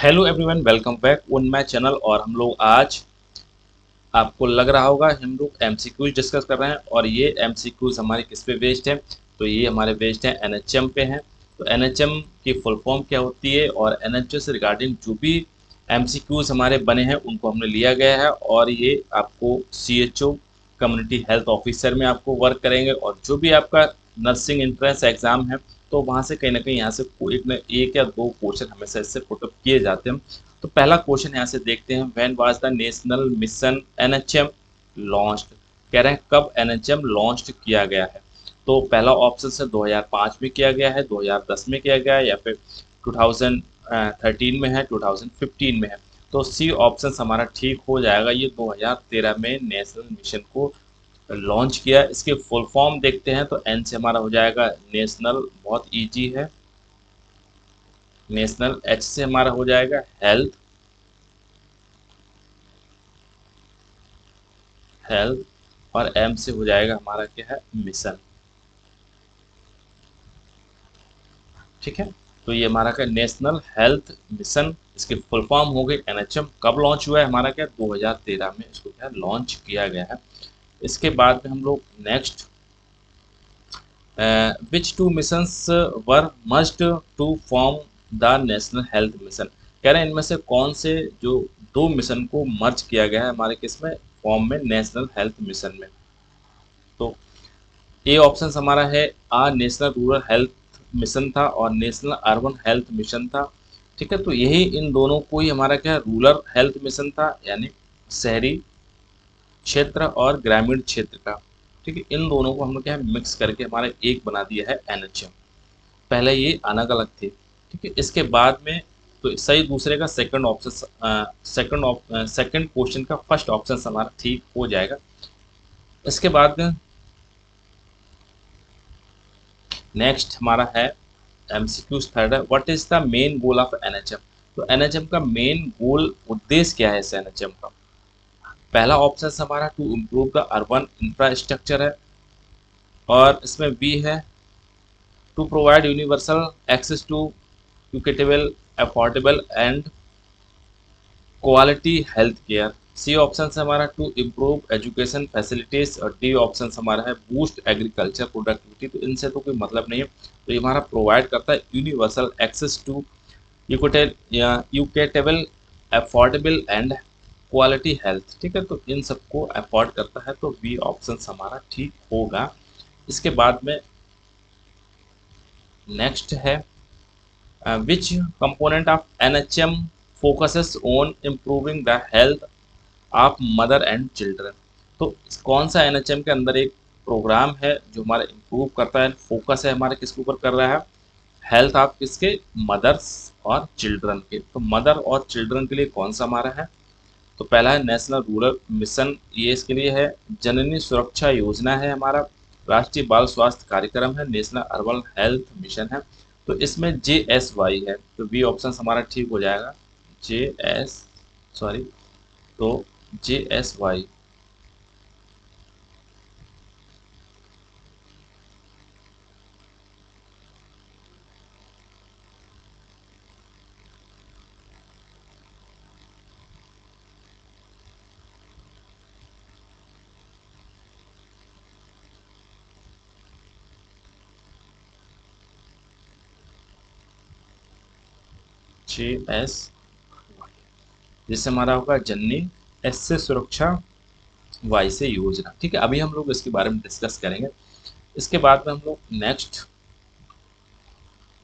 Hello everyone, welcome back on my channel. और हम लोग आज, आपको लग रहा होगा, हम लोग एमसीक्यूज डिस्कस कर रहे हैं। और ये एमसीक्यूज हमारे किस पे बेस्ड है? तो ये हमारे बेस्ड है एनएचएम पे हैं। तो एनएचएम की फुल फॉर्म क्या होती है और एनएचएम से रिगार्डिंग जो भी एमसीक्यूज हमारे बने हैं उनको हमने लिया गया है। और ये आपको सीएचओ कम्युनिटी हेल्थ ऑफिसर में आपको वर्क करेंगे। और जो भी आपका नर्सिंग एंट्रेंस एग्जाम है तो वहाँ से कहीं ना कहीं यहाँ से एक या दो क्वेश्चन हमेशा इससे पुटअप किए जाते हैं। तो पहला क्वेश्चन यहाँ से देखते हैं, when was the national mission NHM launched? कह रहे हैं कब एनएचएम लॉन्च किया गया है। तो पहला ऑप्शन है 2005 में किया गया है, 2010 में किया गया है, या फिर 2013 में है, 2015 में है। तो सी ऑप्शन हमारा ठीक हो जाएगा। ये 2013 में नेशनल मिशन को लॉन्च किया। इसके फुल फॉर्म देखते हैं तो एन से हमारा हो जाएगा नेशनल, बहुत इजी है। नेशनल, एच से हमारा हो जाएगा हेल्थ, हेल्थ, और एम से हो जाएगा हमारा क्या है, मिशन। ठीक है, तो ये हमारा क्या, नेशनल हेल्थ मिशन। इसकी फुल फॉर्म हो गई एनएचएम। कब लॉन्च हुआ है हमारा क्या, 2013 में इसको क्या लॉन्च किया गया है। इसके बाद में हम लोग next, which two missions were merged to form the national health mission? कह रहे हैं इनमें से कौन से जो दो मिशन को मर्ज किया गया है हमारे किस में, फॉर्म में, नेशनल हेल्थ मिशन में। तो ए ऑप्शन हमारा है, आ नेशनल रूरल हेल्थ मिशन था और नेशनल अर्बन हेल्थ मिशन था। ठीक है, तो यही इन दोनों को ही हमारा क्या, रूरल हेल्थ मिशन था, यानी शहरी क्षेत्र और ग्रामीण क्षेत्र का। ठीक है, इन दोनों को हम लोग क्या है मिक्स करके हमारा एक बना दिया है एनएचएम। पहले ये अलग अलग थे। ठीक है, इसके बाद में तो सही दूसरे का सेकंड ऑप्शन, सेकंड क्वेश्चन का फर्स्ट ऑप्शन हमारा ठीक हो जाएगा। इसके बाद में नेक्स्ट हमारा है एमसीक्यूज थर्ड है, what is the main goal of NHM? तो एनएचएम का मेन गोल, उद्देश्य क्या है इस एनएचएम का? पहला ऑप्शन हमारा to improve the urban infrastructure है, और इसमें बी है to provide universal access to equitable, affordable and quality health care. C option है हमारा टू इम्प्रूव एजुकेशन फैसिलिटीज, और डी ऑप्शन हमारा है बूस्ट एग्रीकल्चर प्रोडक्टिविटी। तो इनसे तो कोई मतलब नहीं है। तो ये हमारा प्रोवाइड करता है universal access to equitable, affordable and quality health. ठीक है, तो इन सबको अफोर्ड करता है, तो बी ऑप्शन हमारा ठीक होगा। इसके बाद में नेक्स्ट है, which component of NHM focuses on improving the health of mother and children? तो कौन सा एनएचएम के अंदर एक प्रोग्राम है जो हमारा इम्प्रूव करता है, फोकस है हमारे किसके ऊपर कर रहा है, हेल्थ ऑफ किसके, मदर्स और चिल्ड्रन के। तो मदर और चिल्ड्रन के लिए कौन सा हमारा है? तो पहला है नेशनल रूरल मिशन, ये इसके लिए है। जननी सुरक्षा योजना है हमारा। राष्ट्रीय बाल स्वास्थ्य कार्यक्रम है। नेशनल अर्बन हेल्थ मिशन है। तो इसमें JSY है, तो बी ऑप्शन हमारा ठीक हो जाएगा। जे एस सॉरी तो JSY। JSY जिससे हमारा होगा जननी, एस से सुरक्षा, वाई से योजना। ठीक है, अभी हम लोग इसके बारे में डिस्कस करेंगे। इसके बाद में हम लोग next,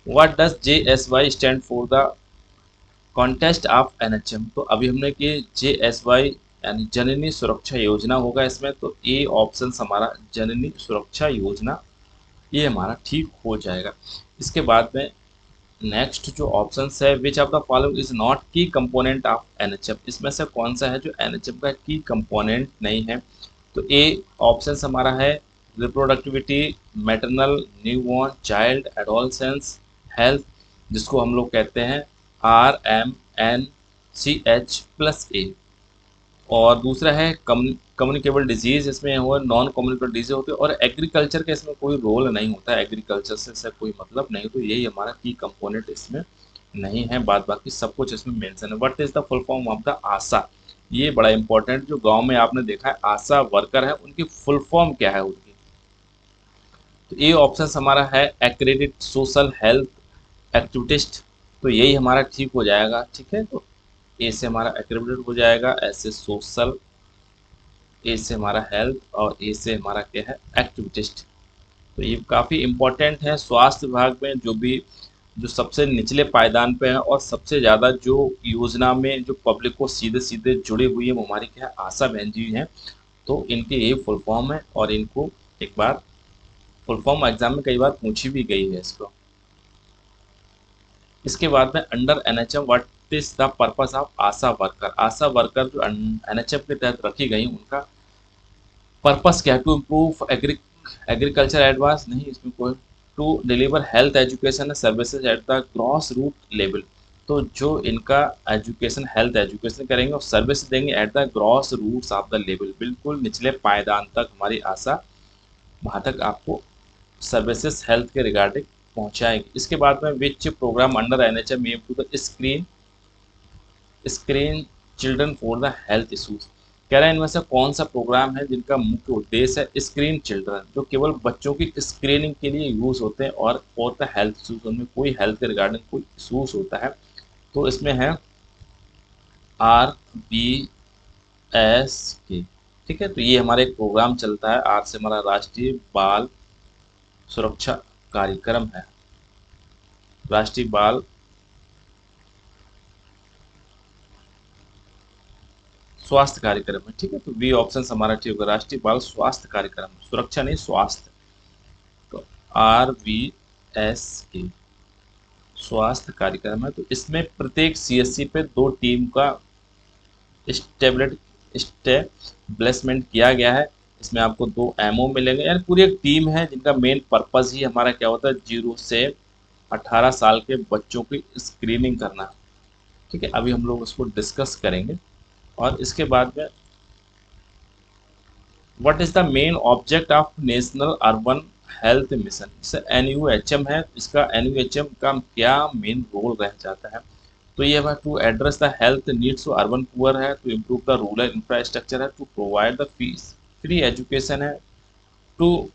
what does JSY stand for the contest of NHM? तो अभी हमने कि JSY यानी जननी सुरक्षा योजना होगा इसमें। तो ए ऑप्शन हमारा जननी सुरक्षा योजना, ये हमारा ठीक हो जाएगा। इसके बाद में नेक्स्ट जो ऑप्शन है, which of the following is not की कंपोनेंट ऑफ एनएचएम? इसमें से कौन सा है जो एनएचएम का की कंपोनेंट नहीं है? तो ए ऑप्शन हमारा है reproductivity, maternal, newborn, child, adolescence health, जिसको हम लोग कहते हैं RMNCH+A। और दूसरा है कम्युनिकेबल डिजीज, इसमें हुआ नॉन कम्युनिकेबल डिजीज होते हैं। और एग्रीकल्चर का इसमें कोई रोल नहीं होता है, एग्रीकल्चर से इससे कोई मतलब नहीं। तो यही हमारा की कंपोनेंट इसमें नहीं है, बाद बाकी सब कुछ इसमें मेंशन है। What is the full form of the ASHA, ये बड़ा इंपॉर्टेंट, जो गांव में आपने देखा है आशा वर्कर है उनकी फुल फॉर्म क्या है उनकी। तो ये ऑप्शन हमारा है एक्रेडिट सोशल हेल्थ एक्टिविटिस्ट, तो यही हमारा ठीक हो जाएगा। ठीक है, तो ए से हमारा एक्रेडिटेड हो जाएगा, ऐसे सोशल, ए से हमारा हेल्थ और ए से हमारा क्या है एक्टिविटिस्ट। तो ये काफ़ी इम्पोर्टेंट है स्वास्थ्य विभाग में, जो भी जो सबसे निचले पायदान पे है और सबसे ज़्यादा जो योजना में जो पब्लिक को सीधे सीधे जुड़ी हुई है वो हमारी क्या है आशा बहन जी हैं। तो इनके ये फुल फॉर्म है और इनको एक बार फुल फॉर्म एग्जाम में कई बार पूछी भी गई है इसको। इसके बाद में under NHM what is the purpose of Asha worker, Asha worker जो एनएचएम के तहत रखी गई उनका पर्पस क्या है, टू इम्प्रूव एग्रीकल्चर एडवांस नहीं इसमें कोई, to deliver health education services at the grass root level, तो जो इनका एजुकेशन हेल्थ एजुकेशन करेंगे और सर्विस देंगे at the gross roots of the level, बिल्कुल निचले पायदान तक हमारी आशा वहाँ तक आपको सर्विसेज हेल्थ के रिगार्डिंग पहुँचाएगी। इसके बाद में which programme under NHM aim to the screen children for the health issues, कह रहे हैं इनमें से कौन सा प्रोग्राम है जिनका मुख्य उद्देश्य है स्क्रीन चिल्ड्रन, जो केवल बच्चों की स्क्रीनिंग के लिए यूज़ होते हैं और फॉर द हेल्थ इशूज, उनमें कोई हेल्थ के रिगार्डिंग कोई इशूज होता है। तो इसमें है RBSK। ठीक है, तो ये हमारा एक प्रोग्राम चलता है, आर से हमारा राष्ट्रीय बाल सुरक्षा कार्यक्रम है, राष्ट्रीय बाल स्वास्थ्य कार्यक्रम है। ठीक है, तो बी ऑप्शन हमारा ठीक होगा, राष्ट्रीय बाल स्वास्थ्य कार्यक्रम, सुरक्षा नहीं स्वास्थ्य। तो RBSK स्वास्थ्य कार्यक्रम है। तो इसमें प्रत्येक CSC पे 2 टीम का स्टेब्लिशमेंट किया गया है। इसमें आपको 2 MO मिलेंगे, यानी पूरी एक टीम है जिनका मेन पर्पस ही हमारा क्या होता है 0 से 18 साल के बच्चों की स्क्रीनिंग करना। ठीक है, अभी हम लोग उसको डिस्कस करेंगे। और इसके बाद में what is the main object of national urban health mission, इससे NUHM है, इसका NUHM का क्या मेन रोल रह जाता है। तो ये है to address the health needs of urban poor है, to improve the rural infrastructure है, to provide the fees free education है, to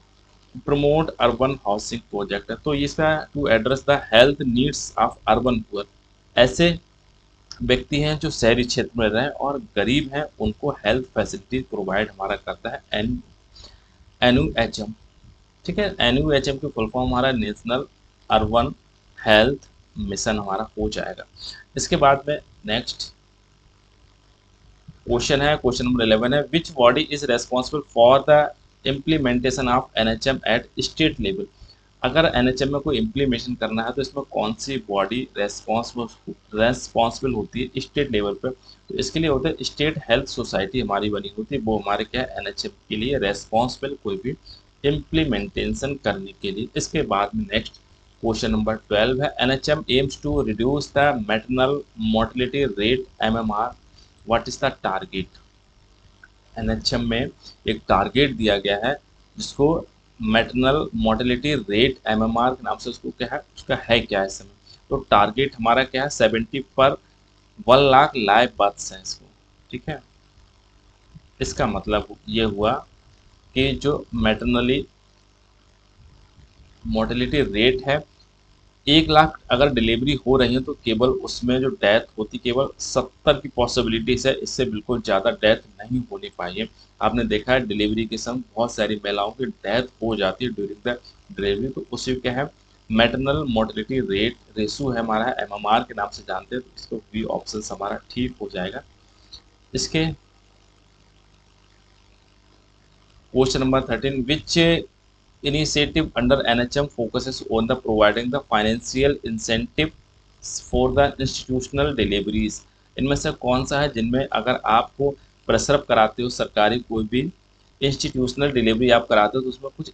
promote urban housing project है। तो इसका to address the health needs of urban poor, ऐसे व्यक्ति हैं जो शहरी क्षेत्र में रहें और गरीब हैं उनको हेल्थ फैसिलिटी प्रोवाइड हमारा करता है NUHM। ठीक है, NUHM की फुल फॉर्म हमारा नेशनल अर्बन हेल्थ मिशन हमारा हो जाएगा। इसके बाद में नेक्स्ट क्वेश्चन है, क्वेश्चन नंबर 11 है, which body is responsible for the implementation of NHM at state level, अगर NHM में कोई इम्प्लीमेशन करना है तो इसमें कौन सी बॉडी रेस्पॉन्सिबल होती है स्टेट लेवल पर। तो इसके लिए होता है स्टेट हेल्थ सोसाइटी हमारी बनी होती है, वो हमारे क्या है NHM के लिए रेस्पॉन्सिबल कोई भी इम्प्लीमेंटेशन करने के लिए। इसके बाद में नेक्स्ट क्वेश्चन नंबर 12 है, NHM aims to reduce the maternal mortality rate MMR, what is the target. NHM में एक टारगेट दिया गया है जिसको मैटरनल मोर्टेलिटी रेट MMR के नाम से उसको क्या है उसका है क्या है इस समय। तो टारगेट हमारा क्या है 70 पर 1 लाख लाइव बर्थ्स हैं इसको। ठीक है, इसका मतलब ये हुआ कि जो मैटरनली मोर्टेलिटी रेट है 1 लाख अगर डिलीवरी हो रही है तो केवल उसमें जो डेथ होती केवल 70 की पॉसिबिलिटीज है, इससे बिल्कुल ज़्यादा डेथ नहीं होनी चाहिए। आपने देखा है डिलीवरी के समय बहुत सारी महिलाओं की डेथ हो जाती है ड्यूरिंग द डिलीवरी, तो उसी क्या है मैटरनल मोर्टेलिटी रेट रेशो है हमारा MMR के नाम से जानते हैं, तो इसको बी ऑप्शन हमारा ठीक हो जाएगा। इसके question number 13, which initiative under NHM focuses on the providing the financial incentive for the institutional deliveries, इनमें से कौन सा है जिनमें अगर आपको प्रसर्व कराते हो सरकारी कोई भी इंस्टीट्यूशनल डिलीवरी आप कराते हो तो उसमें कुछ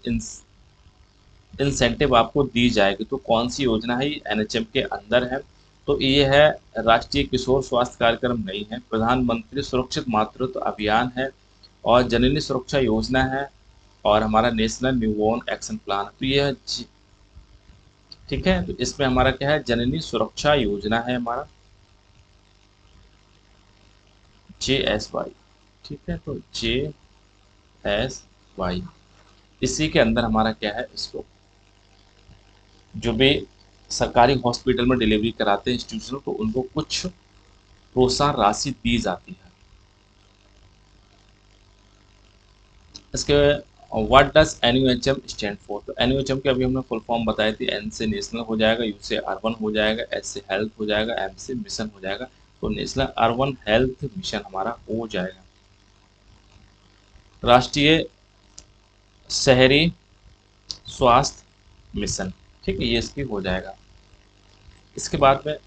इंसेंटिव आपको दी जाएगी। तो कौन सी योजना है ये NHM के अंदर है। तो ये है राष्ट्रीय किशोर स्वास्थ्य कार्यक्रम नहीं है, प्रधानमंत्री सुरक्षित मातृत्व अभियान है और जननी सुरक्षा योजना है और हमारा नेशनल न्यूबॉर्न एक्शन प्लान। तो ये ठीक है, तो इसमें हमारा क्या है, जननी सुरक्षा योजना है हमारा, JSY। ठीक है, तो JSY, इसी के अंदर हमारा क्या है, इसको जो भी सरकारी हॉस्पिटल में डिलीवरी कराते हैं इंस्टीट्यूशन, तो उनको कुछ प्रोत्साहन राशि दी जाती है। इसके what does NUHM stand for, तो NUHM के अभी हमने फुल फॉर्म बताई थी, N से नेशनल हो जाएगा, U से अर्बन हो जाएगा, S से हेल्थ हो जाएगा, M से मिशन हो जाएगा, तो नेशनल अर्बन हेल्थ मिशन हमारा हो जाएगा। राष्ट्रीय शहरी स्वास्थ्य मिशन, ठीक है, ये इसकी हो जाएगा। इसके बाद में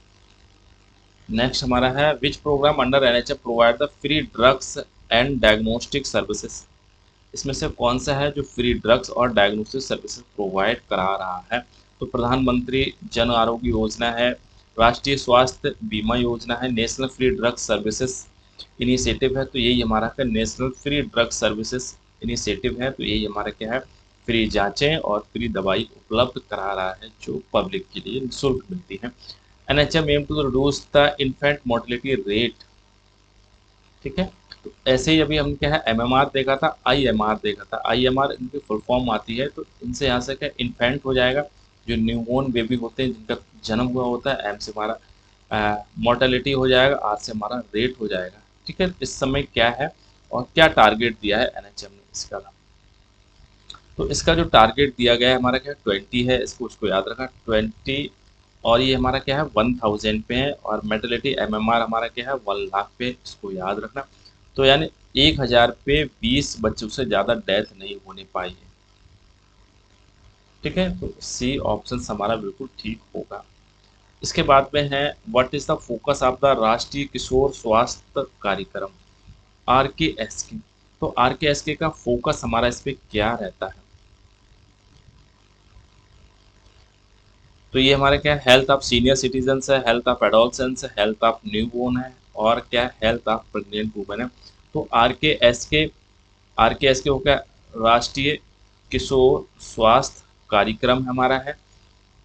नेक्स्ट हमारा है विच programme under NHM provide the free drugs and diagnostic services, इसमें से कौन सा है जो फ्री ड्रग्स और डायग्नोस्टिक सर्विसेज प्रोवाइड करा रहा है, तो प्रधानमंत्री जन आरोग्य योजना है, राष्ट्रीय स्वास्थ्य बीमा योजना है, national free drugs services initiative है, तो यही हमारा का national free drugs services initiative है, तो यही हमारा क्या है, फ्री जांचें और फ्री दवाई उपलब्ध करा रहा है जो पब्लिक के लिए निःशुल्क मिलती है। NHM aim to reduce the infant mortality rate, ठीक है, तो ऐसे ही अभी हम क्या है MMR देखा था, IMR देखा था, IMR इनकी फुल फॉर्म आती है, तो इनसे यहाँ से क्या इन्फेंट हो जाएगा, जो न्यूबॉर्न बेबी होते हैं जिनका जन्म हुआ होता है, M से हमारा मोर्टेलिटी हो जाएगा, R से हमारा रेट हो जाएगा। ठीक है, इस समय क्या है और क्या टारगेट दिया है NHM ने इसका, तो इसका जो टारगेट दिया गया है हमारा क्या 20 है, इसको उसको याद रखना 20, और ये हमारा क्या है 1000 पे है, और मेटलिटी MMR हमारा क्या है 1 लाख पे, इसको याद रखना। तो यानी 1000 पे 20 बच्चों से ज़्यादा डेथ नहीं होने पाई है। ठीक है, तो C ऑप्शन हमारा बिल्कुल ठीक होगा। इसके बाद में है what is the focus of the राष्ट्रीय किशोर स्वास्थ्य कार्यक्रम, RKSK, तो RKSK का फोकस हमारा इस पे क्या रहता है, तो ये हमारा क्या हेल्थ ऑफ सीनियर सिटीजन्स है, हेल्थ ऑफ एडोलसेंस है, हेल्थ ऑफ न्यूबॉर्न है, और क्या हेल्थ ऑफ प्रेग्नेंट वुमेन है। तो आर के एस के हो गया राष्ट्रीय किशोर स्वास्थ्य कार्यक्रम हमारा है,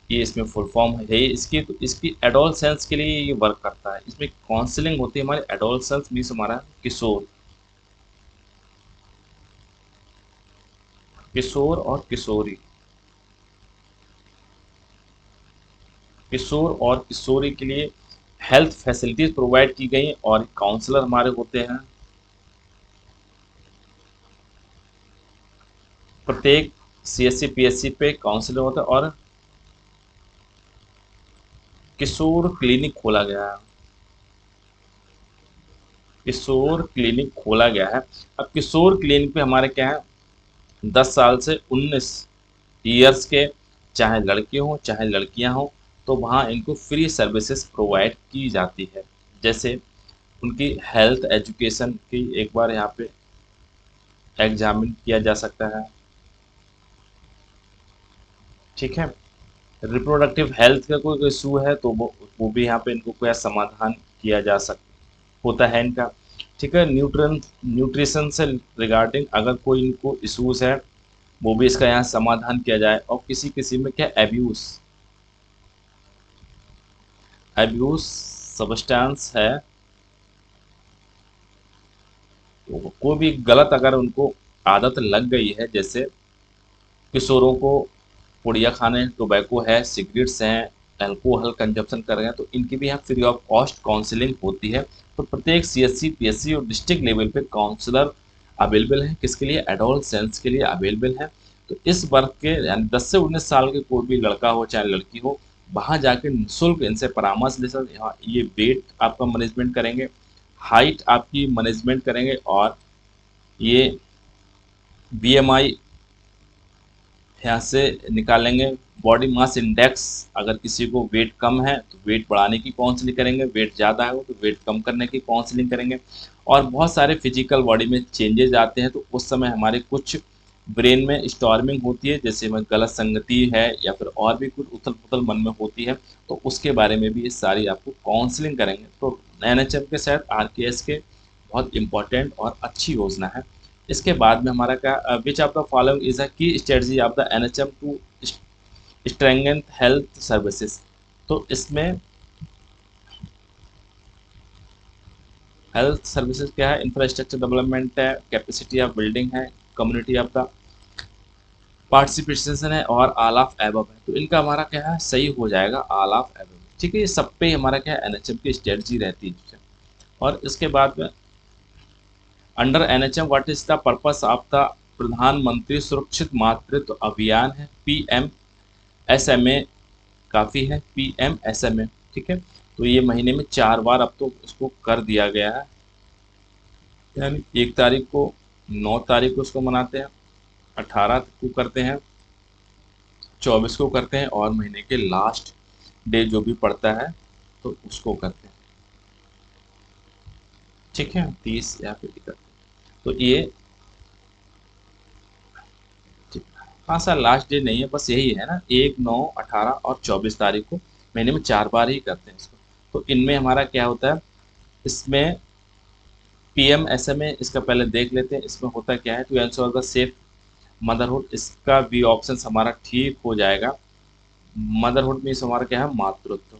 ये इसमें फुल फॉर्म है इसकी, तो इसकी एडोलसेंस के लिए ये वर्क करता है, इसमें काउंसलिंग होती है हमारे, एडोलसेंस मीन्स हमारा किशोर, किशोर और किशोरी, किशोर और किशोरी के लिए हेल्थ फैसिलिटीज प्रोवाइड की गई, और काउंसलर हमारे होते हैं प्रत्येक CSC PSC पे काउंसलर होता है, और किशोर क्लिनिक खोला गया है, किशोर क्लिनिक खोला गया है। अब किशोर क्लिनिक पे हमारे क्या है 10 साल से 19 ईयर्स के, चाहे लड़के हों चाहे लड़कियां हों, तो वहाँ इनको फ्री सर्विसेज प्रोवाइड की जाती है, जैसे उनकी हेल्थ एजुकेशन की एक बार यहाँ पे एग्जामिन किया जा सकता है। ठीक है, रिप्रोडक्टिव हेल्थ का कोई इशू है तो वो भी यहाँ पे इनको कोई समाधान किया जा सकता होता है इनका। ठीक है, न्यूट्रिशन से रिगार्डिंग अगर कोई इनको इशूज़ है वो भी इसका यहाँ समाधान किया जाए, और किसी किसी में क्या एब्यूज़ एब्यूज़ सब्सटेंस है, तो कोई भी गलत अगर उनको आदत लग गई है, जैसे किशोरों को पुड़िया खाने, टोबैको है, सिगरेट्स हैं, अल्कोहल कंजप्शन कर रहे हैं, तो इनकी भी यहाँ फ्री ऑफ कॉस्ट काउंसलिंग होती है। तो प्रत्येक CSC PSC और डिस्ट्रिक्ट लेवल पे काउंसलर अवेलेबल है, किसके लिए, एडोलसेंस के लिए अवेलेबल है। तो इस वर्ग के यानी 10 से 19 साल के कोई भी लड़का हो चाहे लड़की हो, वहाँ जाके निःशुल्क इनसे परामर्श ले सकते, यहाँ ये वेट आपका मैनेजमेंट करेंगे, हाइट आपकी मैनेजमेंट करेंगे, और ये BMI यहाँ से निकालेंगे, बॉडी मास इंडेक्स, अगर किसी को वेट कम है तो वेट बढ़ाने की काउंसलिंग करेंगे, वेट ज़्यादा है तो वेट कम करने की काउंसलिंग करेंगे, और बहुत सारे फिजिकल बॉडी में चेंजेस आते हैं, तो उस समय हमारे कुछ ब्रेन में स्टॉर्मिंग होती है, जैसे में गलत संगति है या फिर और भी कुछ उथल पुथल मन में होती है, तो उसके बारे में भी ये सारी आपको काउंसलिंग करेंगे। तो NHM के साथ RKS के बहुत इंपॉर्टेंट और अच्छी योजना है। इसके बाद में हमारा क्या which of the following is a key strategy of the NHM to strengthen health services, तो इसमें हेल्थ सर्विसेज क्या है, इंफ्रास्ट्रक्चर डेवलपमेंट है, कैपेसिटी ऑफ बिल्डिंग है, कम्युनिटी ऑफ द पार्टिसिपेशन है, और ऑल ऑफ एबव है। तो इनका हमारा क्या है, सही हो जाएगा ऑल ऑफ एबव। ठीक है, ये सब पे हमारा क्या है, एनएचएम की स्ट्रेटजी रहती है। और इसके बाद में under NHM what is the purpose of the प्रधानमंत्री सुरक्षित मातृत्व अभियान है, पीएम एसएमए, काफ़ी है पीएम एसएमए। ठीक है, तो ये महीने में 4 बार अब तो इसको कर दिया गया है, यानी 1 तारीख को, 9 तारीख को उसको मनाते हैं, 18 को करते हैं, 24 को करते हैं, और महीने के लास्ट डे जो भी पड़ता है तो उसको करते हैं। ठीक है, 30 या फिर 31, तो ये, हाँ सर लास्ट डे नहीं है, बस यही है ना, 1, 9, 18 और 24 तारीख को महीने में 4 बार ही करते हैं इसको। तो इनमें हमारा क्या होता है, इसमें पीएम एसएमए, इसका पहले देख लेते हैं इसमें होता क्या है। To ensure the safe motherhood, इसका भी ऑप्शन हमारा ठीक हो जाएगा। मदरहुड मीन्स हमारा क्या है, मातृत्व,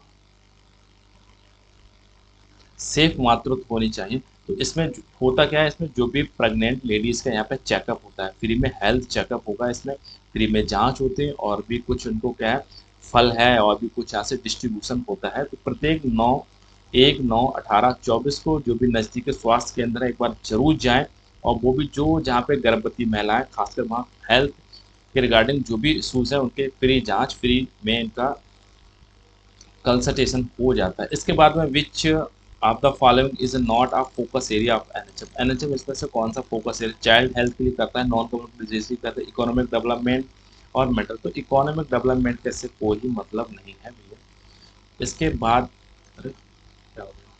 सेफ मातृत्व होनी चाहिए। तो इसमें होता क्या है, इसमें जो भी प्रेग्नेंट लेडीज़ का यहाँ पे चेकअप होता है, फ्री में हेल्थ चेकअप होगा, इसमें फ्री में जांच होती है, और भी कुछ उनको क्या है, फल है, और भी कुछ यहाँ से डिस्ट्रीब्यूशन होता है। तो प्रत्येक 9, 1, 9, 18, 24 को जो भी नज़दीकी स्वास्थ्य केंद्र है एक बार जरूर जाएं, और वो भी जो जहाँ पे गर्भवती महिलाएं, खासकर वहाँ हेल्थ के रिगार्डिंग जो भी इशूज़ हैं उनके फ्री जांच, फ्री में इनका कंसल्टेशन हो जाता है। इसके बाद में which of the following is not a focus area of NHM, NHM इसमें से कौन सा फोकस एरिया, चाइल्ड हेल्थ के लिए करता है, नॉन गवर्नमेंट डिजीज करता है, इकोनॉमिक डेवलपमेंट और मेंटल। तो इकोनॉमिक डेवलपमेंट का इससे कोई मतलब नहीं है भैया। इसके बाद, अरे क्या हो गया,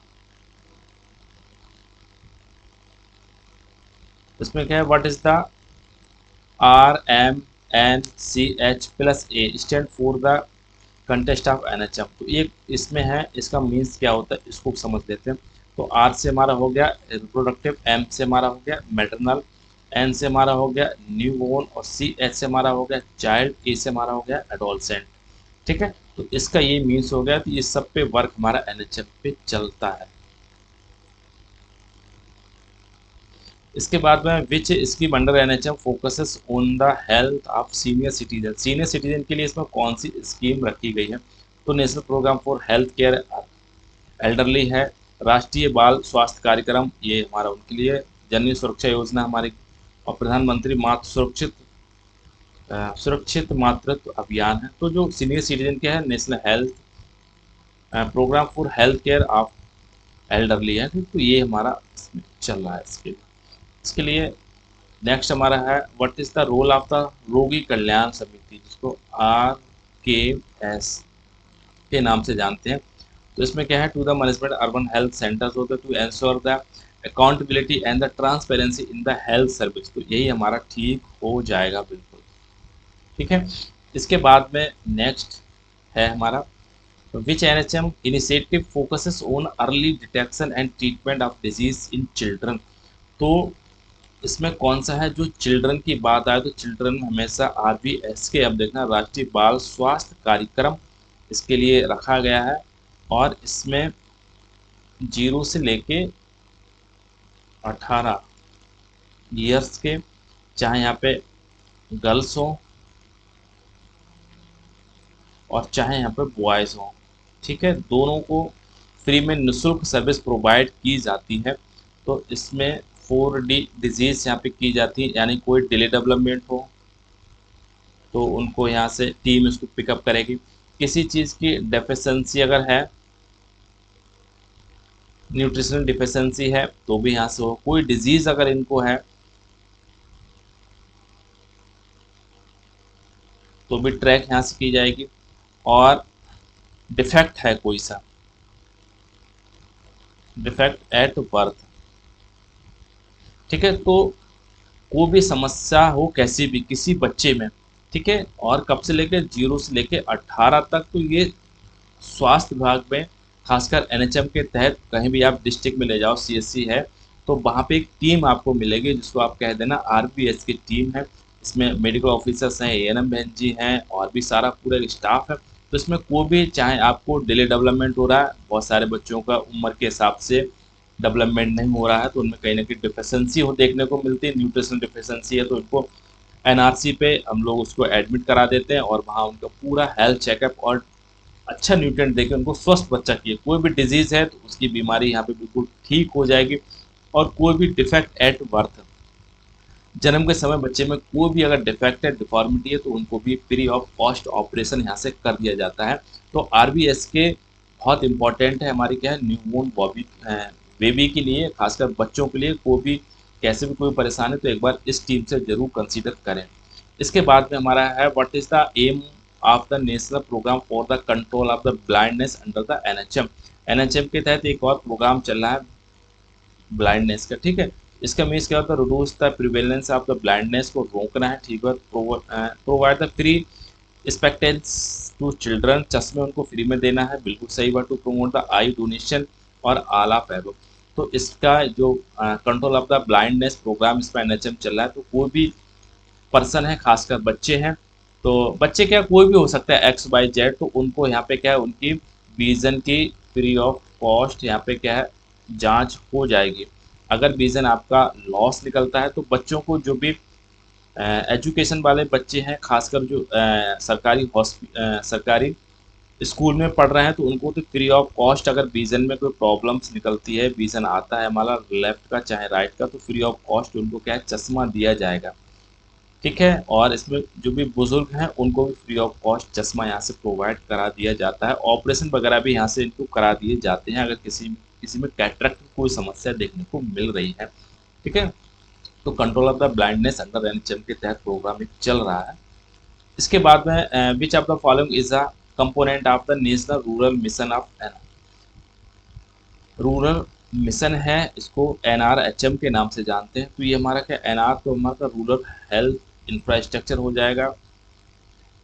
इसमें क्या है, what is the RMNCH+A stand for the contest of NHM. तो ये इसमें है, इसका मीन्स क्या होता है इसको समझ लेते हैं। तो आर से हमारा हो गया रिप्रोडक्टिव, एम से हमारा हो गया मैटरनल, एन से हमारा हो गया न्यू बोर्न, और सी एच से हमारा हो गया चाइल्ड, ए से हमारा हो गया एडोलसेंट। ठीक है, तो इसका ये मीन्स हो गया, तो ये सब पे वर्क हमारा एनएचएम पे चलता है। इसके बाद में विच scheme under NHM focuses on the health of senior citizen, senior citizen के लिए इसमें कौन सी स्कीम रखी गई है। तो national programme for health care elderly है, राष्ट्रीय बाल स्वास्थ्य कार्यक्रम ये हमारा उनके लिए, जननी सुरक्षा योजना हमारी, और प्रधानमंत्री मातृ सुरक्षित मातृत्व अभियान है। तो जो सीनियर सिटीजन के है, national health programme for health care of elderly है। तो ये हमारा इसमें चल रहा है। इसके लिए नेक्स्ट हमारा है what is the role of the Rogi Kalyan समिति, जिसको RKS के नाम से जानते हैं। तो इसमें क्या है, to the management urban health centres होते हैं to ensure the accountability and the transparency in the health service. तो यही हमारा ठीक हो जाएगा बिल्कुल। ठीक है, इसके बाद में नेक्स्ट है हमारा which NHM initiative focuses on early detection and treatment of disease in children. तो इसमें कौन सा है, जो चिल्ड्रन की बात आए तो चिल्ड्रन हमेशा RBS के, अब देखना, राष्ट्रीय बाल स्वास्थ्य कार्यक्रम इसके लिए रखा गया है, और इसमें 0 से लेके 18 ईयर्स के, चाहे यहाँ पे गर्ल्स हो और चाहे यहाँ पे बॉयज़ हो, ठीक है, दोनों को फ्री में निःशुल्क सर्विस प्रोवाइड की जाती है। तो इसमें 4D डिजीज़ यहाँ पे की जाती है, यानी कोई डिले डेवलपमेंट हो तो उनको यहाँ से टीम इसको पिकअप करेगी। किसी चीज़ की डेफिशिएंसी अगर है, न्यूट्रिशनल डिफिशियंसी है तो भी यहाँ से हो, कोई डिजीज़ अगर इनको है तो भी ट्रैक यहाँ से की जाएगी, और डिफेक्ट है कोई सा, डिफेक्ट एट बर्थ। ठीक है, तो कोई भी समस्या हो कैसी भी किसी बच्चे में, ठीक है, और कब से लेकर 0 से लेकर 18 तक, तो ये स्वास्थ्य विभाग में खासकर एनएचएम के तहत कहीं भी आप डिस्ट्रिक्ट में ले जाओ, CSC है तो वहाँ पे एक टीम आपको मिलेगी, जिसको आप कह देना RBS की टीम है। इसमें मेडिकल ऑफिसर्स हैं, एएनएम बहन जी हैं और भी सारा पूरा स्टाफ है। तो इसमें कोई भी चाहे आपको डिले डेवलपमेंट हो रहा है, बहुत सारे बच्चों का उम्र के हिसाब से डेवलपमेंट नहीं हो रहा है, तो उनमें कहीं ना कहीं डिफिशेंसी हो देखने को मिलती है, न्यूट्रिशनल डिफिशेंसी है, तो उनको एनआरसी पे हम लोग उसको एडमिट करा देते हैं और वहाँ उनका पूरा हेल्थ चेकअप और अच्छा न्यूट्रिएंट देके उनको स्वस्थ बच्चा किए। कोई भी डिजीज़ है तो उसकी बीमारी यहाँ पे बिल्कुल ठीक हो जाएगी। और कोई भी डिफेक्ट एट बर्थ, जन्म के समय बच्चे में कोई भी अगर डिफेक्ट है, डिफॉर्मिटी है, तो उनको भी फ्री ऑफ कॉस्ट ऑपरेशन यहाँ से कर दिया जाता है। तो आरबीएस के बहुत इंपॉर्टेंट है हमारी क्या है, न्यूबॉर्न बेबी के लिए, खासकर बच्चों के लिए कोई भी कैसे भी कोई परेशानी है तो एक बार इस टीम से जरूर कंसीडर करें। इसके बाद में हमारा है what is the aim of the national programme for the control of the blindness under the NHM. NHM के तहत एक और प्रोग्राम चल रहा है ब्लाइंडनेस का, ठीक है। इसका मीन्स क्या होता है, reduce the prevalence of the blindness को रोकना है, ठीक है। Provide the free spectacles to children, चश्मे उनको फ्री में देना है, बिल्कुल सही बात। To promote the eye donation और ऑल ऑफ एबव। तो इसका जो control of the blindness program इसमें एनएचएम चल रहा है, तो कोई भी पर्सन है, खासकर बच्चे हैं, तो बच्चे क्या कोई भी हो सकता है एक्स वाई जेड, तो उनको यहाँ पे क्या है उनकी विजन की फ्री ऑफ कॉस्ट यहाँ पे क्या है जांच हो जाएगी। अगर विजन आपका लॉस निकलता है तो बच्चों को जो भी एजुकेशन वाले बच्चे हैं, खासकर जो सरकारी स्कूल में पढ़ रहे हैं, तो उनको तो फ्री ऑफ कॉस्ट अगर विजन में कोई प्रॉब्लम्स निकलती है, विजन आता है हमारा लेफ्ट का चाहे राइट का, तो फ्री ऑफ कॉस्ट उनको क्या है चश्मा दिया जाएगा, ठीक है। और इसमें जो भी बुजुर्ग हैं उनको भी फ्री ऑफ कॉस्ट चश्मा यहाँ से प्रोवाइड करा दिया जाता है। ऑपरेशन वगैरह भी यहाँ से इनको करा दिए जाते हैं अगर किसी किसी में कैटरेक्ट की कोई समस्या देखने को मिल रही है, ठीक है। तो control of the blindness under NHM के तहत प्रोग्राम एक चल रहा है। इसके बाद में which of the following is a component of the national rural mission of rural mission है, इसको एनआरएचएम के नाम से जानते हैं। तो ये हमारा क्या एनआर तो हमारा रूरल हेल्थ इंफ्रास्ट्रक्चर हो जाएगा,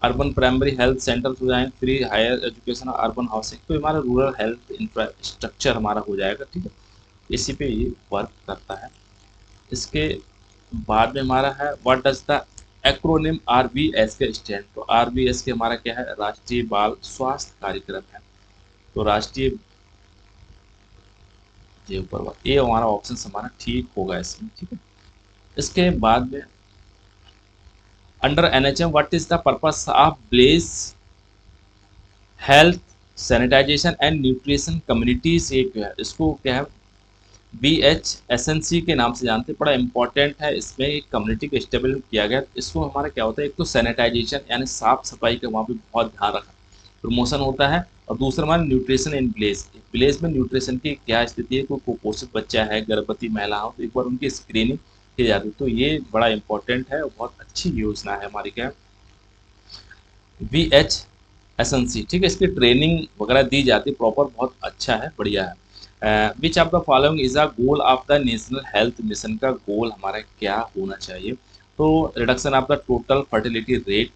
अर्बन प्राइमरी हेल्थ सेंटर हो जाएंगे, फ्री हायर एजुकेशन और अर्बन हाउसिंग, तो हमारा रूरल हेल्थ इंफ्रास्ट्रक्चर हमारा हो जाएगा, ठीक है। इसी पे ये वर्क करता है। इसके बाद में हमारा है what does the acronym RBS के स्टैंड। तो आरबीएस के हमारा क्या है राष्ट्रीय बाल स्वास्थ्य कार्यक्रम है। तो राष्ट्रीय ये ऊपर ये हमारा ऑप्शन हमारा ठीक होगा इसमें, ठीक है। इसके बाद में under NHM what is the purpose of bless health sanitisation and nutrition communities, एक है इसको क्या है BHSNC के नाम से जानते हैं, बड़ा इंपॉर्टेंट है। इसमें एक कम्युनिटी को स्टेबल किया गया। इसको हमारा क्या होता है, एक तो सैनिटाइजेशन यानी साफ सफाई का वहाँ पे बहुत ध्यान रखा प्रमोशन होता है, और दूसरा हमारा न्यूट्रिशन इन विलेज। विलेज में न्यूट्रिशन की क्या स्थिति है, कोई कुपोषित बच्चा है, गर्भवती महिला हो, तो एक बार उनकी स्क्रीनिंग की जाती है। तो ये बड़ा इंपॉर्टेंट है और बहुत अच्छी योजना है हमारी क्या BHSNC, ठीक है। इसकी ट्रेनिंग वगैरह दी जाती है प्रॉपर, बहुत अच्छा है, बढ़िया है। Which of the following is a goal of the national health mission, का गोल हमारा क्या होना चाहिए। तो reduction of the total fertility rate,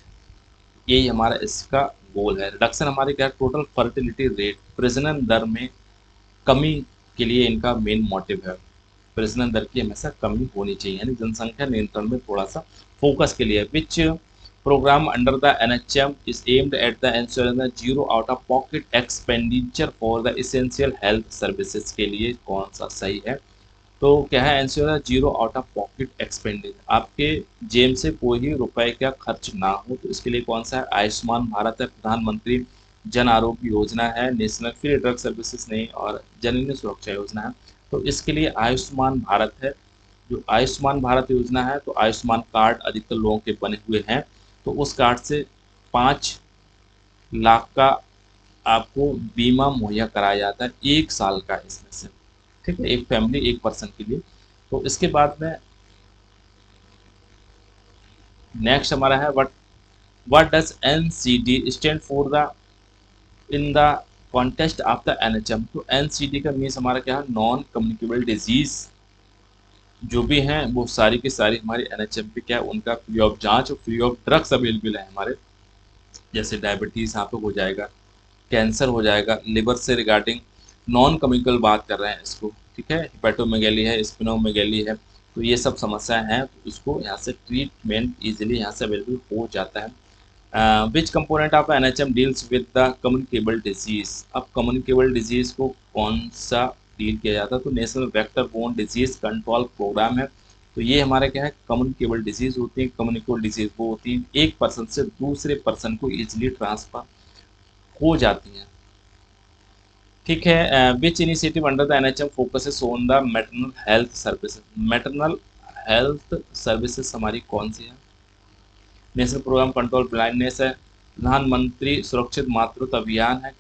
यही हमारा इसका गोल है। रिडक्शन हमारे क्या टोटल फर्टिलिटी रेट, प्रजनन दर में कमी के लिए इनका मेन मोटिव है। प्रजनन दर की हमेशा कमी होनी चाहिए, यानी जनसंख्या नियंत्रण में थोड़ा सा फोकस के लिए। विच programme under the NHM is aimed at the insurance the zero out of pocket expenditure for the essential health services, के लिए कौन सा सही है। तो क्या है ensure zero out of pocket expenditure, आपके जेब से कोई ही रुपए का खर्च ना हो, तो इसके लिए कौन सा है आयुष्मान भारत है, प्रधानमंत्री जन आरोग्य योजना है, नेशनल फ्री ड्रग सर्विसेज नहीं, और जननी सुरक्षा योजना है। तो इसके लिए आयुष्मान भारत है। जो आयुष्मान भारत योजना है, तो आयुष्मान कार्ड अधिकतर लोगों के बने हुए हैं, तो उस कार्ड से 5 लाख का आपको बीमा मुहैया कराया जाता है 1 साल का इसमें से, ठीक है, एक फैमिली एक पर्सन के लिए। तो इसके बाद में नेक्स्ट हमारा है what does NCD stand for the in the contest of the NHM. तो एनसीडी का मीन्स हमारा क्या है नॉन कम्युनिकेबल डिजीज, जो भी हैं वो सारी की सारी हमारी एनएचएम पे क्या है उनका फ्री ऑफ जांच और फ्री ऑफ ड्रग्स अवेलेबल है हमारे। जैसे डायबिटीज़ यहाँ पे हो जाएगा, कैंसर हो जाएगा, लिवर से रिगार्डिंग नॉन कम्युनिकल बात कर रहे हैं इसको, ठीक है। हिपेटोमेगैली है, स्पिनोमेगैली है, तो ये सब समस्याएं हैं, तो इसको यहाँ से ट्रीटमेंट इजीली यहाँ से अवेलेबल हो जाता है। Which component of NHM deals with the communicable disease. अब कम्युनिकेबल डिजीज को कौन सा डील किया जाता है, तो national vector borne disease control programme है। तो ये हमारे क्या है, कम्युनिकेबल डिजीज होती है। कम्युनिकेबल डिजीज वो होती है एक पर्सन से दूसरे पर्सन को इजीली ट्रांसफर हो जाती हैं। ठीक है। Which initiative under the NHM focuses on the maternal health services. Maternal health services हमारी कौन सी है, नेशनल प्रोग्राम कंट्रोल ब्लाइंडनेस है, प्रधानमंत्री सुरक्षित मातृत्व अभियान है,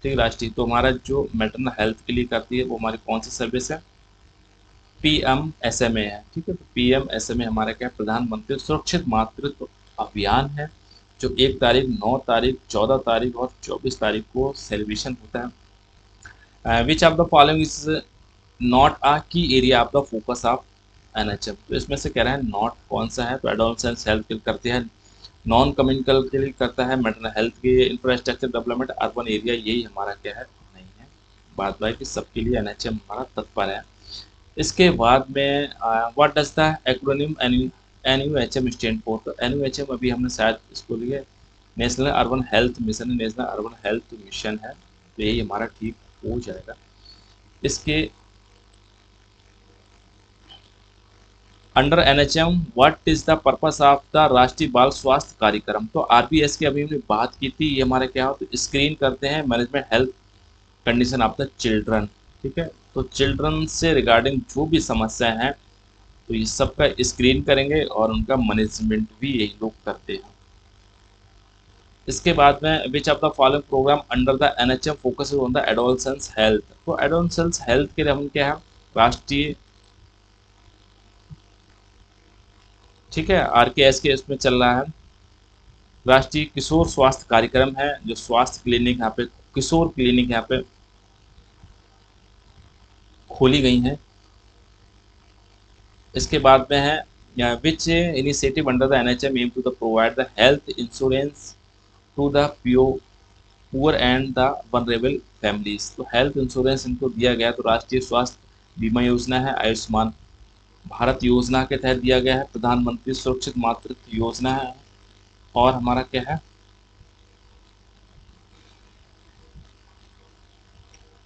ठीक, राष्ट्रीय। तो हमारा जो मैटरनल हेल्थ के लिए करती है वो हमारी कौन सी सर्विस है, PMSMA है। ठीक है, तो PMSMA हमारा क्या है, प्रधानमंत्री सुरक्षित मातृत्व अभियान है, जो 1 तारीख, 9 तारीख, 14 तारीख और 24 तारीख को सेलिब्रेशन होता है। Which of the following is not a key area of the focus of NHM. तो इसमें से कह रहा है नॉट कौन सा है, तो एडोलसेंस हेल्थ के लिए करते हैं, नॉन कम्युनिकल के लिए करता है, मेटरनल हेल्थ के, इंफ्रास्ट्रक्चर डेवलपमेंट, अर्बन एरिया, यही हमारा क्या है, नहीं है। बात बात कि सबके लिए एनएचएम हमारा तत्पर है। इसके बाद में what does the acronym NUHM stand for. तो NUHM अभी हमने शायद इसको लिए national urban health mission, national urban health mission है, तो यही हमारा ठीक हो जाएगा। इसके under NHM what is the purpose of the राष्ट्रीय बाल स्वास्थ्य कार्यक्रम। तो RBS की अभी हमने बात की थी, ये हमारे क्या हो, तो स्क्रीन करते हैं management health condition of the children. ठीक है, तो चिल्ड्रन से रिगार्डिंग जो भी समस्याएं हैं तो ये सबका स्क्रीन करेंगे और उनका मैनेजमेंट भी यही लोग करते हैं। इसके बाद में which of the following programme under the NHM focus on the adolescence health. तो एडोलसेंस हेल्थ के लिए हम क्या है, राष्ट्रीय, ठीक है, RKS के इसमें चल रहा है, राष्ट्रीय किशोर स्वास्थ्य कार्यक्रम है, जो स्वास्थ्य क्लिनिक यहाँ पे, किशोर क्लिनिक यहाँ पे खोली गई हैं। इसके बाद में है which initiative under the NHM aim to the provide the health insurance to the poor and the vulnerable families. तो हेल्थ इंश्योरेंस इनको दिया गया, तो राष्ट्रीय स्वास्थ्य बीमा योजना है, आयुष्मान भारत योजना के तहत दिया गया है, प्रधानमंत्री सुरक्षित मातृत्व योजना है, और हमारा क्या है,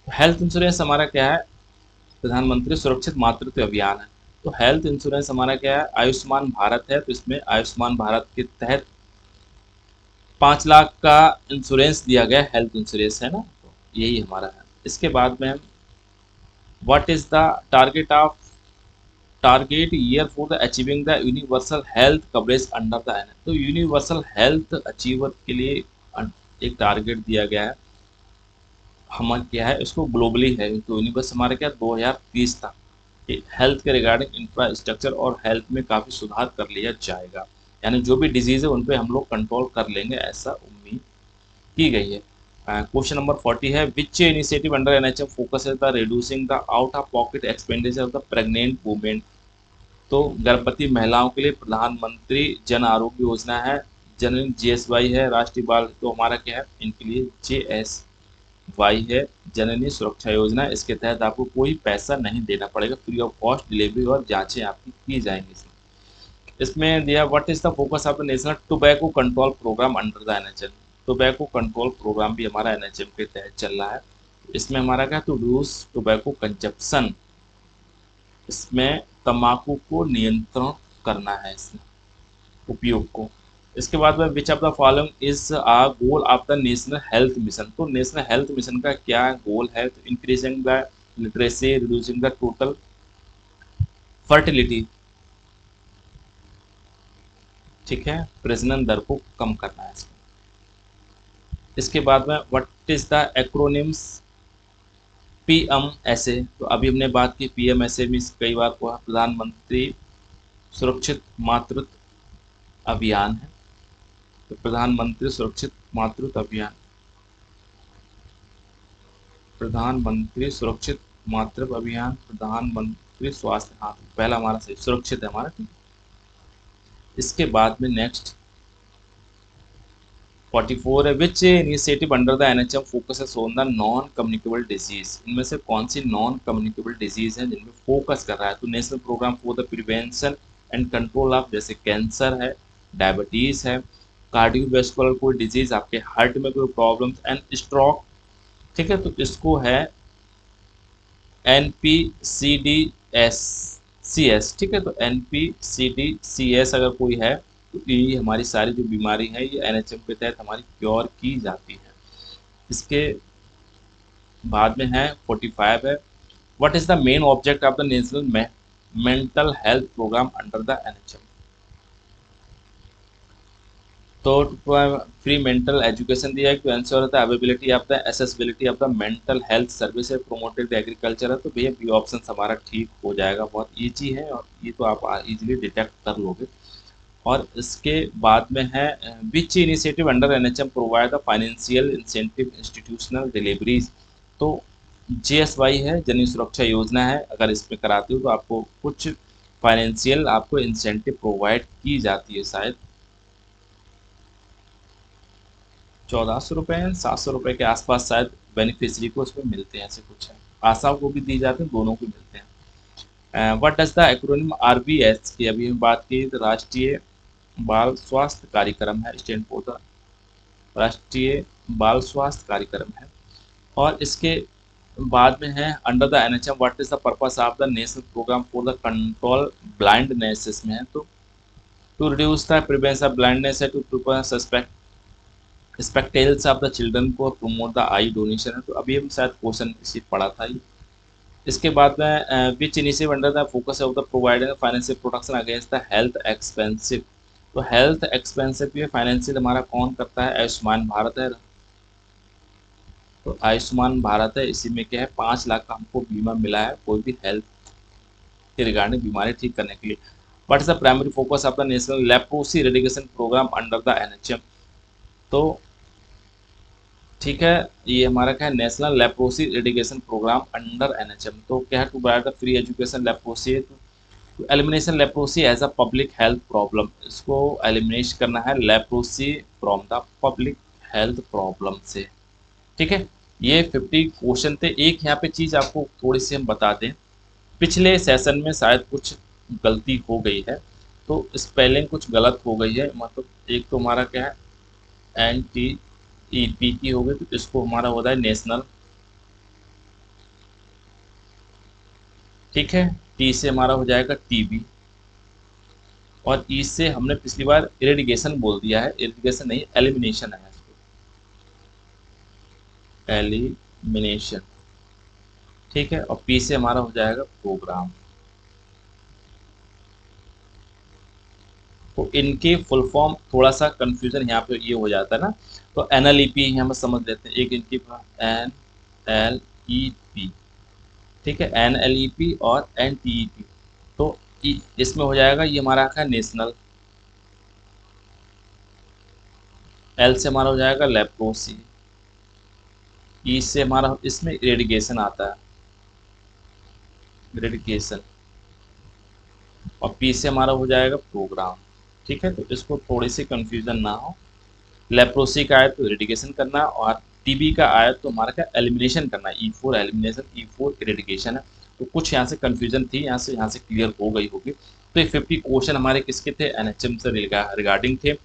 हेल्थ इंश्योरेंस हमारा क्या है, प्रधानमंत्री सुरक्षित मातृत्व अभियान है। तो हेल्थ इंश्योरेंस हमारा क्या है, आयुष्मान भारत है, तो इसमें आयुष्मान भारत के तहत 5 लाख का इंश्योरेंस दिया गया, हेल्थ इंश्योरेंस है ना, तो यही हमारा है। इसके बाद में what is the target year for the achieving the universal health coverage under the N. तो यूनिवर्सल हेल्थ अचीवर के लिए एक टारगेट दिया गया है, हमारा क्या है, इसको ग्लोबली है, तो यूनिवर्स हमारे क्या 2030 तक हेल्थ के रिगार्डिंग इंफ्रास्ट्रक्चर और हेल्थ में काफ़ी सुधार कर लिया जाएगा, यानी जो भी डिजीज़ है उन पर हम लोग कंट्रोल कर लेंगे, ऐसा उम्मीद की गई है। क्वेश्चन नंबर 40 है which initiative under NHM focus है the reducing the out of pocket expenditure of the pregnant women. तो गर्भवती महिलाओं के लिए प्रधानमंत्री जन आरोग्य योजना है, जननी JSY है, राष्ट्रीय बाल, तो हमारा क्या है, इनके लिए JSY है, जननी सुरक्षा योजना। इसके तहत आपको कोई पैसा नहीं देना पड़ेगा, फ्री ऑफ कॉस्ट डिलीवरी और जांचें आपकी की जाएंगी। इसमें दिया what is the focus of the national tobacco control programme under the NHM। Tobacco control programme भी हमारा NHM के तहत चल रहा है। इसमें हमारा क्या, टू रिड्यूस टोबैको कंजप्शन, इसमें तंबाकू को नियंत्रण करना है, इसमें उपयोग को। इसके बाद में which of the following is a goal of the national health mission. तो नेशनल हेल्थ मिशन का क्या गोल है, तो increasing the literacy, reducing the total fertility, ठीक है, प्रजनन दर को कम करना है इसमें। इसके बाद में what is the acronyms PMSA। तो अभी हमने बात की PMSA में कई बार हुआ, प्रधानमंत्री सुरक्षित मातृत्व अभियान है, तो प्रधानमंत्री सुरक्षित मातृत्व अभियान, प्रधानमंत्री सुरक्षित मातृत्व अभियान, प्रधानमंत्री स्वास्थ्य, हाँ पहला हमारा सही, सुरक्षित है हमारा। इसके बाद में नेक्स्ट 44 है, which initiative under the NHM focuses on the non communicable disease, इनमें से कौन सी नॉन कम्युनिकेबल डिजीज है जिनमें फोकस कर रहा है? तो national programme for the prevention and control of, जैसे कैंसर है, डायबिटीज है, कार्डियोवैस्कुलर कोई डिजीज, आपके हार्ट में कोई प्रॉब्लम, एंड स्ट्रोक। ठीक है, तो इसको है NPCDS। ठीक है, तो NPCDCS अगर कोई है तो ये हमारी सारी जो बीमारी है ये एनएचएम के तहत हमारी क्योर की जाती है। इसके बाद में है 45 है, what is the main object of the national mental health programme under the NHM? तो फ्री मेंटल एजुकेशन दिया है to ensure the availability of the accessibility of the mental health service, promoted agriculture है। तो भैया B option हमारा ठीक हो जाएगा, बहुत ईजी है और ये तो आप इजीली डिटेक्ट कर लोगे। और इसके बाद में है which initiative under NHM provide the financial incentive institutional deliveries? तो जीएसवाई है, जन सुरक्षा योजना है, अगर इसमें कराते हो तो आपको कुछ फाइनेंशियल आपको इंसेंटिव प्रोवाइड की जाती है, शायद 1400 रुपये 700 रुपये के आसपास शायद बेनिफिशरी को उसमें मिलते हैं, ऐसे कुछ है। आशा को भी दी जाती है, दोनों को मिलते हैं। What does the acronym RBS की अभी हम बात की तो राष्ट्रीय बाल स्वास्थ्य कार्यक्रम है, स्टैंड फॉर द राष्ट्रीय बाल स्वास्थ्य कार्यक्रम है। और इसके बाद में है under the NHM what is the purpose of the national programme for the control blindness, इसमें है तो to reduce the prevention of blindness है, to prevent suspect spectacles of the children को प्रमोट द आई डोनेशन है। तो अभी हम शायद क्वेश्चन इसी पढ़ा था ये। इसके बाद में विच initiative under the focus of the providing financial protection against the health expensive? तो हेल्थ एक्सपेंसिव ये फाइनेंशियल हमारा कौन करता है? आयुष्मान भारत है। तो आयुष्मान भारत है, इसी में क्या है 5 लाख का हमको बीमा मिला है कोई भी हेल्थ के रिगार्डिंग बीमारी ठीक करने के लिए। What is the primary focus of the national leprosy eradication program under the NHM? तो ठीक है, ये हमारा क्या है national leprosy eradication program under NHM. तो क्या है to provide the free education leprosy, तो elimination leprosy as a public health problem, इसको एलिमिनेट करना है leprosy from the public health problem से। ठीक है, ये 50 क्वेश्चन थे। एक यहाँ पे चीज़ आपको थोड़ी सी हम बता दें, पिछले सेशन में शायद कुछ गलती हो गई है, तो स्पेलिंग कुछ गलत हो गई है। मतलब एक तो हमारा क्या है NTEP की हो गई, तो इसको हमारा होता है नेशनल। ठीक है, T से हमारा हो जाएगा TB, और E से हमने पिछली बार इरेडिकेशन बोल दिया है, इरेडिकेशन नहीं एलिमिनेशन है, एलिमिनेशन। ठीक है, और P से हमारा हो जाएगा प्रोग्राम। तो इनके फुल फॉर्म थोड़ा सा कंफ्यूजन यहाँ पे ये हो जाता है ना, तो NLEP हम समझ लेते हैं, एक इनकी NLEP। ठीक है, NLEP और NTEP। तो इसमें हो जाएगा ये हमारा है नेशनल, L से हमारा हो जाएगा लेप्रोसी, E से हमारा इसमें इरेडिकेशन आता है, इरेडिकेशन, और P से हमारा हो जाएगा प्रोग्राम। ठीक है, तो इसको थोड़ी सी कंफ्यूजन ना हो। लेप्रोसी का आया तो इरेडिकेशन करना, और टीबी का आया तो हमारा क्या एलिमिनेशन करना, E4 एलिमिनेशन, E4 इरेडिकेशन है। तो कुछ यहाँ से कंफ्यूजन थी, यहाँ से क्लियर हो गई होगी। तो ये 50 क्वेश्चन हमारे किसके थे? एनएचएम से रिगार्डिंग थे।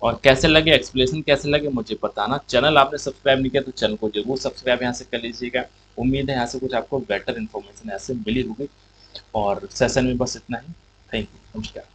और कैसे लगे, एक्सप्लेनेशन कैसे लगे मुझे बताना। चैनल आपने सब्सक्राइब नहीं किया तो चैनल को जरूर सब्सक्राइब यहाँ से कर लीजिएगा। उम्मीद है यहाँ से कुछ आपको बेटर इन्फॉर्मेशन यहाँ से मिली होगी। और सेशन में बस इतना ही। थैंक यू, नमस्कार।